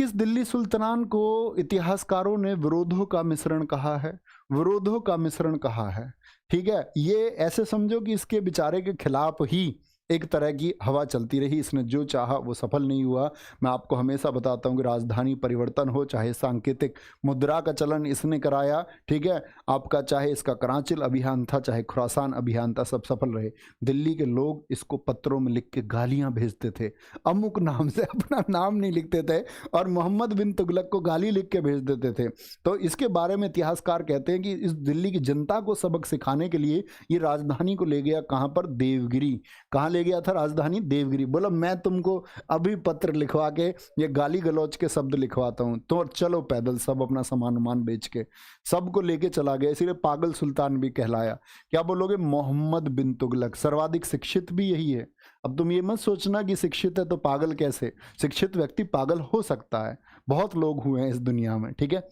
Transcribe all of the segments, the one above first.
किस दिल्ली सुल्तान को इतिहासकारों ने विरोधों का मिश्रण कहा है? विरोधों का मिश्रण कहा है। ठीक है, ये ऐसे समझो कि इसके बेचारे के खिलाफ ही एक तरह की हवा चलती रही, इसने जो चाहा वो सफल नहीं हुआ। मैं आपको हमेशा बताता हूँ कि राजधानी परिवर्तन हो, चाहे सांकेतिक मुद्रा का चलन इसने कराया, ठीक है, आपका चाहे इसका कराचिल अभियान था, चाहे खुरासान अभियान था, सब सफल रहे। दिल्ली के लोग इसको पत्रों में लिख के गालियां भेजते थे, अमुक नाम से अपना नाम नहीं लिखते थे और मोहम्मद बिन तुगलक को गाली लिख के भेज देते थे। तो इसके बारे में इतिहासकार कहते हैं कि इस दिल्ली की जनता को सबक सिखाने के लिए ये राजधानी को ले गया कहाँ पर? देवगिरी। कहाँ ले गया था? राजधानी देवगिरी। बोला मैं तुमको अभी पत्र लिखवा के ये गाली गलौज के शब्द लिखवाता हूँ, तो चलो पैदल। सब अपना सामान उमान बेच के सबको लेके चला गया, इसीलिए पागल सुल्तान भी कहलाया। क्या बोलोगे? मोहम्मद बिन तुगलक। सर्वाधिक शिक्षित भी यही है। अब तुम ये मत सोचना कि शिक्षित है तो पागल कैसे, शिक्षित व्यक्ति पागल हो सकता है, बहुत लोग हुए हैं इस दुनिया में, ठीक है।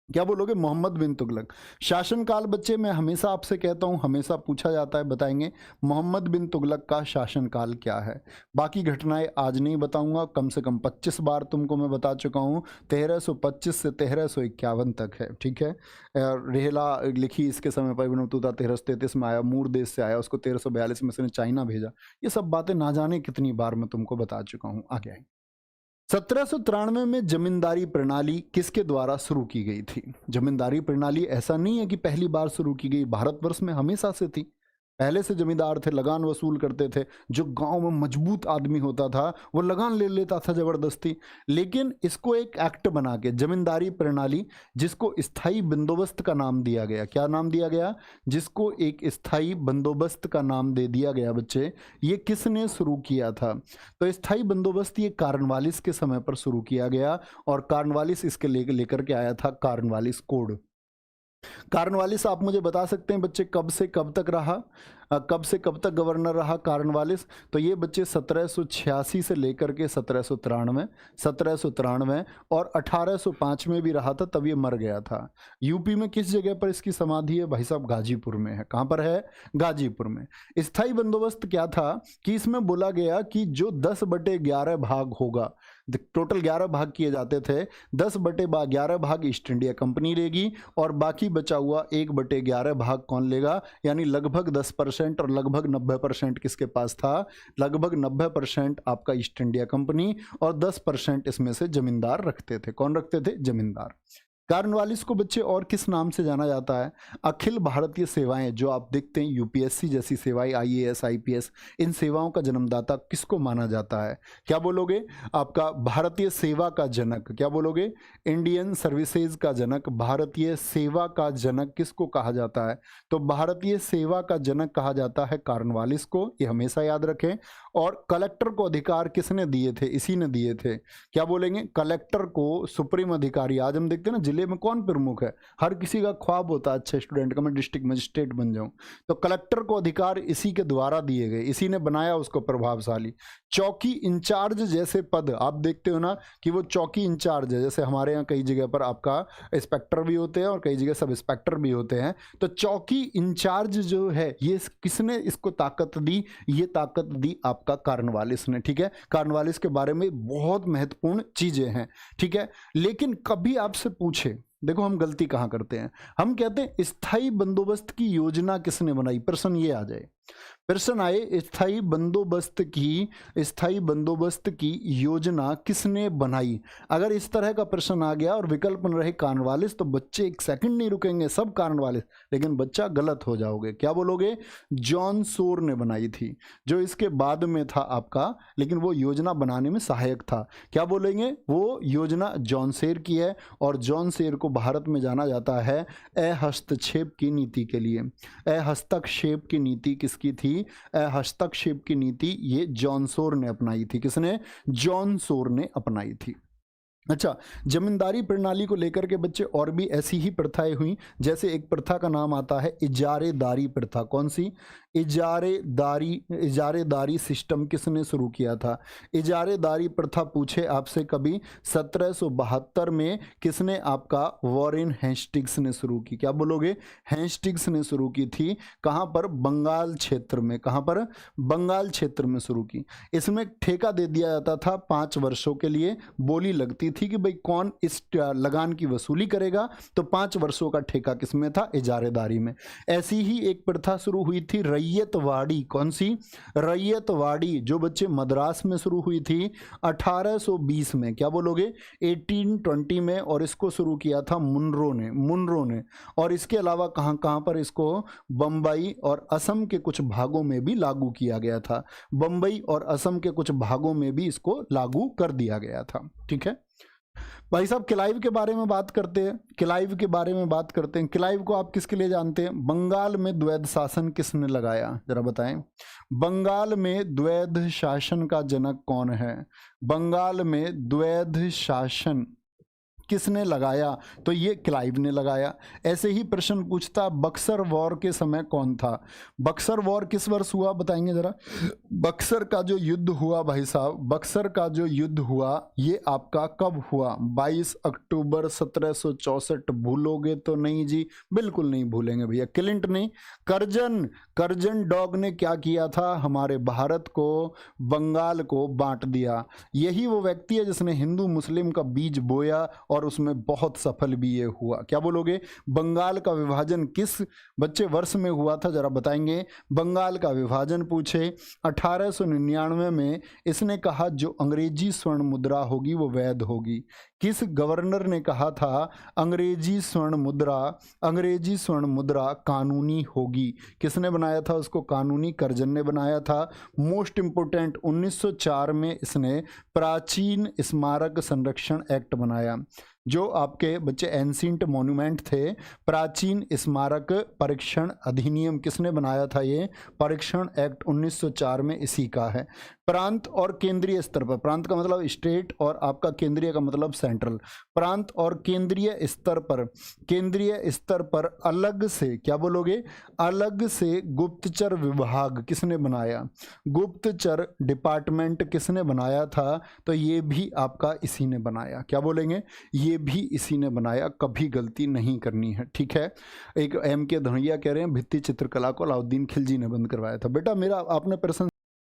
क्या बोलोगे? मोहम्मद बिन तुगलक। शासनकाल बच्चे मैं हमेशा आपसे कहता हूं, हमेशा पूछा जाता है, बताएंगे मोहम्मद बिन तुगलक का शासनकाल क्या है। बाकी घटनाएं आज नहीं बताऊंगा, कम से कम 25 बार तुमको मैं बता चुका हूं। 1325 से 1351 तक है, ठीक है। रेहला लिखी इसके समय पर बनतुता 1333 में आया, मूर देश से आया, उसको 1342 में से चाइना भेजा। ये सब बातें ना जाने कितनी बार मैं तुमको बता चुका हूँ। आगे आए 1793 में जमींदारी प्रणाली किसके द्वारा शुरू की गई थी? जमींदारी प्रणाली ऐसा नहीं है कि पहली बार शुरू की गई, भारतवर्ष में हमेशा से थी। पहले से जमींदार थे, लगान वसूल करते थे। जो गांव में मजबूत आदमी होता था वो लगान ले लेता था जबरदस्ती। लेकिन इसको एक एक्ट बना के जमींदारी प्रणाली, जिसको स्थायी बंदोबस्त का नाम दिया गया। क्या नाम दिया गया? जिसको एक स्थायी बंदोबस्त का नाम दे दिया गया बच्चे। ये किसने शुरू किया था? तो स्थायी बंदोबस्त ये कार्नवालिस के समय पर शुरू किया गया, और कार्नवालिस इसके लेकर के आया था कार्नवालिस कोड। कार्नवालिस आप मुझे बता सकते हैं बच्चे कब से कब तक रहा, कब से कब तक गवर्नर रहा कार्नवालिस? तो ये बच्चे 1786 से लेकर के 1793 और 1805 में भी रहा था, तब ये मर गया था। यूपी में किस जगह पर इसकी समाधि है भाई साहब? गाजीपुर में है। कहाँ पर है? गाजीपुर में। स्थायी बंदोबस्त क्या था कि इसमें बोला गया कि जो 10/11 भाग होगा, टोटल 11 भाग किए जाते थे, 10/11 भाग ईस्ट इंडिया कंपनी लेगी और बाकी बचा हुआ 1/11 भाग कौन लेगा? यानी लगभग 10% और लगभग 90% किसके पास था? लगभग 90% आपका ईस्ट इंडिया कंपनी, और 10% इसमें से जमींदार रखते थे। कौन रखते थे? जमींदार। कार्नवालिस को बच्चे और किस नाम से जाना जाता है? अखिल भारतीय सेवाएं, जो आप देखते हैं यूपीएससी जैसी सेवाएं, आईएएस आईपीएस, इन सेवाओं का जन्मदाता किसको माना जाता है? क्या बोलोगे? आपका भारतीय सेवा का जनक। क्या बोलोगे? इंडियन सर्विसेज का जनक, भारतीय सेवा का जनक किसको कहा जाता है? तो भारतीय सेवा का जनक कहा जाता है कार्नवालिस को, ये हमेशा याद रखें। और कलेक्टर को अधिकार किसने दिए थे? इसी ने दिए थे। क्या बोलेंगे? कलेक्टर को सुप्रीम अधिकारी। आज हम देखते हैं ना जिले में कौन प्रमुख है, हर किसी का ख्वाब होता है अच्छे स्टूडेंट का मैं डिस्ट्रिक्ट मजिस्ट्रेट बन जाऊं। तो कलेक्टर को अधिकार इसी के द्वारा दिए गए, इसी ने बनाया उसको प्रभावशाली। चौकी इंचार्ज जैसे पद आप देखते हो ना कि वो चौकी इंचार्ज है, जैसे हमारे यहाँ कई जगह पर आपका इंस्पेक्टर भी होते हैं और कई जगह सब इंस्पेक्टर भी होते हैं। तो चौकी इंचार्ज जो है ये किसने इसको ताकत दी? ये ताकत दी आपका कार्नवालिस ने, ठीक है। कार्नवालिस के बारे में बहुत महत्वपूर्ण चीजें हैं, ठीक है। लेकिन कभी आपसे पूछे, देखो हम गलती कहां करते हैं, हम कहते हैं स्थायी बंदोबस्त की योजना किसने बनाई? प्रश्न ये आ जाए, प्रश्न आए स्थायी बंदोबस्त की योजना किसने बनाई? अगर इस तरह का प्रश्न आ गया और विकल्प न रहे कार्नवालिस, तो बच्चे एक सेकंड नहीं रुकेंगे, सब कार्नवालिस। लेकिन बच्चा गलत हो जाओगे। क्या बोलोगे? जॉन सोर ने बनाई थी, जो इसके बाद में था आपका, लेकिन वो योजना बनाने में सहायक था। क्या बोलेंगे? वो योजना जॉन सेर की है, और जॉन सेर को भारत में जाना जाता है अहस्तक्षेप की नीति के लिए। अहस्तक्षेप की नीति किसकी थी? हस्तक्षेप की नीति ये जॉन सोर ने अपनाई थी। किसने? जॉन सोर ने अपनाई थी। अच्छा, जमींदारी प्रणाली को लेकर के बच्चे और भी ऐसी ही प्रथाएं हुई, जैसे एक प्रथा का नाम आता है इजारेदारी प्रथा। कौन सी? इजारेदारी सिस्टम किसने शुरू किया था? इजारेदारी प्रथा पूछे आपसे कभी, 1772 में किसने? आपका वॉरेन हेस्टिंग्स ने शुरू की। क्या बोलोगे? हेस्टिंग्स ने शुरू की थी। कहां पर? बंगाल क्षेत्र में। कहां पर? बंगाल क्षेत्र में शुरू की। इसमें ठेका दे दिया जाता था 5 वर्षों के लिए, बोली लगती थी कि भाई कौन इस लगान की वसूली करेगा, तो 5 वर्षों का ठेका किसमें था, इजारेदारी में। ऐसी ही एक प्रथा शुरू हुई थी रैयतवाड़ी। कौन सी? रैयतवाड़ी, जो बच्चे मद्रास में शुरू हुई थी 1820 में। क्या बोलोगे? 1820 में। और इसको शुरू किया था मुनरो ने। और इसके अलावा कहाँ कहाँ पर इसको बम्बई और असम के कुछ भागों में भी लागू किया गया था। बम्बई और असम के कुछ भागों में भी इसको लागू कर दिया गया था। ठीक है भाई साहब, क्लाइव के बारे में बात करते हैं। क्लाइव को आप किसके लिए जानते हैं? बंगाल में द्वैध शासन किसने लगाया, जरा बताएं। बंगाल में द्वैध शासन का जनक कौन है? बंगाल में द्वैध शासन किसने लगाया? तो ये क्लाइव ने लगाया। ऐसे ही प्रश्न पूछता, बक्सर वॉर के समय कौन था? बक्सर वॉर किस वर्ष हुआ, बताएंगे जरा। बक्सर का जो युद्ध हुआ भाई साहब, बक्सर का जो युद्ध हुआ ये आपका कब हुआ? 22 अक्टूबर 1764। भूलोगे तो नहीं जी, बिल्कुल नहीं भूलेंगे भैया। क्लिंट ने, करजन डॉग ने क्या किया था? हमारे भारत को, बंगाल को बांट दिया। यही वो व्यक्ति है जिसने हिंदू मुस्लिम का बीज बोया और उसमें बहुत सफल भी ये हुआ। क्या बोलोगे? बंगाल का विभाजन किस बच्चे वर्ष में हुआ था, जरा बताएंगे। बंगाल का विभाजन पूछे 1899 में। इसने कहा जो अंग्रेजी स्वर्ण मुद्रा होगी वो वैध होगी। किस गवर्नर ने कहा था अंग्रेजी स्वर्ण मुद्रा कानूनी होगी? किसने बनाया था उसको कानूनी? करजन ने बनाया था। मोस्ट इंपोर्टेंट, 1904 में इसने प्राचीन स्मारक संरक्षण एक्ट बनाया। जो आपके बच्चे एंशिएंट मॉन्यूमेंट थे, प्राचीन स्मारक परीक्षण अधिनियम किसने बनाया था? ये परीक्षण एक्ट 1904 में इसी का है। प्रांत और केंद्रीय स्तर पर, प्रांत का मतलब स्टेट और आपका केंद्रीय का मतलब सेंट्रल। प्रांत और केंद्रीय स्तर पर अलग से, क्या बोलोगे? अलग से गुप्तचर विभाग किसने बनाया? गुप्तचर डिपार्टमेंट किसने बनाया था? तो ये भी आपका इसी ने बनाया। क्या बोलेंगे? ये भी इसी ने बनाया। कभी गलती नहीं करनी है, ठीक है। एक M के धनैया कह रहे हैं भित्ति चित्रकला को अलाउद्दीन खिलजी ने बंद करवाया था। बेटा मेरा आपने प्रश्न